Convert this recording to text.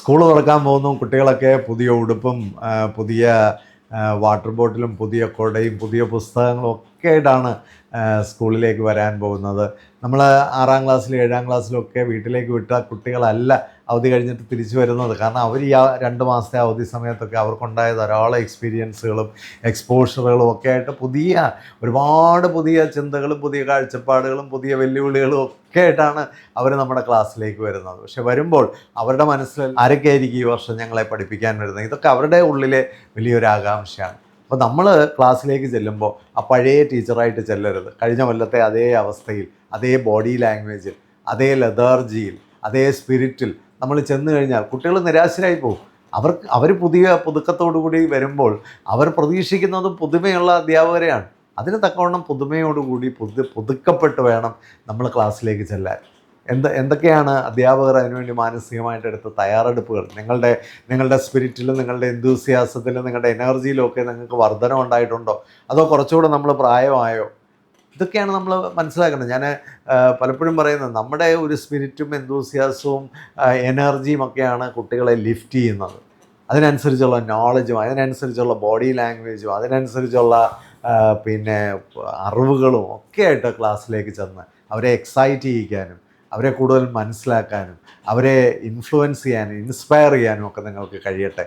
School തുറക്കാൻ പോകുന്നു. കുട്ടികളൊക്കെ പുതിയ ഉടുപ്പും പുതിയ വാട്ടർ ബോട്ടിലും പുതിയ കുടയും പുതിയ പുസ്തകങ്ങളും ഒക്കെ ആയിട്ടാണ് സ്കൂളിലേക്ക് വരാൻ പോകുന്നത്. നമ്മൾ 6-ാം ക്ലാസ്സിലും 7-ാം ക്ലാസ്സിലും ഒക്കെ വീട്ടിലേക്ക് വിട്ട കുട്ടികളല്ല അവധി കഴിഞ്ഞിട്ട് തിരിച്ചു വരുന്നത്. കാരണം അവർ ഈ 2 മാസത്തെ അവധി സമയത്തൊക്കെ അവർക്കുണ്ടായ ധാരാളം എക്സ്പീരിയൻസുകളും എക്സ്പോഷറുകളും ഒക്കെ ആയിട്ട് ഒരുപാട് പുതിയ ചിന്തകളും പുതിയ കാഴ്ചപ്പാടുകളും പുതിയ വെല്ലുവിളികളും ഒക്കെ ആയിട്ടാണ് അവർ നമ്മുടെ ക്ലാസ്സിലേക്ക് വരുന്നത്. പക്ഷെ വരുമ്പോൾ അവരുടെ മനസ്സിൽ ആരൊക്കെയായിരിക്കും ഈ വർഷം ഞങ്ങളെ പഠിപ്പിക്കാൻ വരുന്നത്, ഇതൊക്കെ അവരുടെ ഉള്ളിലെ വലിയൊരു ആകാംക്ഷയാണ്. അപ്പോൾ നമ്മൾ ക്ലാസ്സിലേക്ക് ചെല്ലുമ്പോൾ ആ പഴയ ടീച്ചറായിട്ട് ചെല്ലരുത്. കഴിഞ്ഞ കൊല്ലത്തെ അതേ അവസ്ഥയിൽ, അതേ ബോഡി ലാംഗ്വേജിൽ, അതേ ലതർജിയിൽ, അതേ സ്പിരിറ്റിൽ നമ്മൾ ചെന്ന് കഴിഞ്ഞാൽ കുട്ടികൾ നിരാശരായി പോകും. അവർ പുതുക്കത്തോടു കൂടി വരുമ്പോൾ അവർ പ്രതീക്ഷിക്കുന്നത് പുതുമയുള്ള അധ്യാപകരെയാണ്. അതിന് തക്കവണ്ണം പുതുമയോടുകൂടി പുതുക്കപ്പെട്ട് വേണം നമ്മൾ ക്ലാസ്സിലേക്ക് ചെല്ലാൻ. എന്തൊക്കെയാണ് അധ്യാപകർ അതിനുവേണ്ടി മാനസികമായിട്ട് എടുത്ത തയ്യാറെടുപ്പുകൾ? നിങ്ങളുടെ സ്പിരിറ്റിലും നിങ്ങളുടെ എന്തൂസിയാസത്തിലും നിങ്ങളുടെ എനർജിയിലും ഒക്കെ നിങ്ങൾക്ക് വർധന ഉണ്ടായിട്ടുണ്ടോ? അതോ കുറച്ചുകൂടെ നമ്മൾ പ്രായമായോ? ഇതൊക്കെയാണ് നമ്മൾ മനസ്സിലാക്കുന്നത്. ഞാൻ പലപ്പോഴും പറയുന്നത്, നമ്മുടെ ഒരു സ്പിരിറ്റും എന്തൂസിയാസവും എനർജിയും ഒക്കെയാണ് കുട്ടികളെ ലിഫ്റ്റ് ചെയ്യുന്നത്. അതിനനുസരിച്ചുള്ള നോളജും അതിനനുസരിച്ചുള്ള ബോഡി ലാംഗ്വേജും അതിനനുസരിച്ചുള്ള അറിവുകളും ഒക്കെ ആയിട്ട് ക്ലാസ്സിലേക്ക് ചെന്ന് അവരെ എക്സൈറ്റ് ചെയ്യിക്കാനും അവരെ കൂടുതൽ മനസ്സിലാക്കാനും അവരെ ഇൻഫ്ലുവൻസ് ചെയ്യാനും ഇൻസ്പയർ ചെയ്യാനും ഒക്കെ നിങ്ങൾക്ക് കഴിയട്ടെ.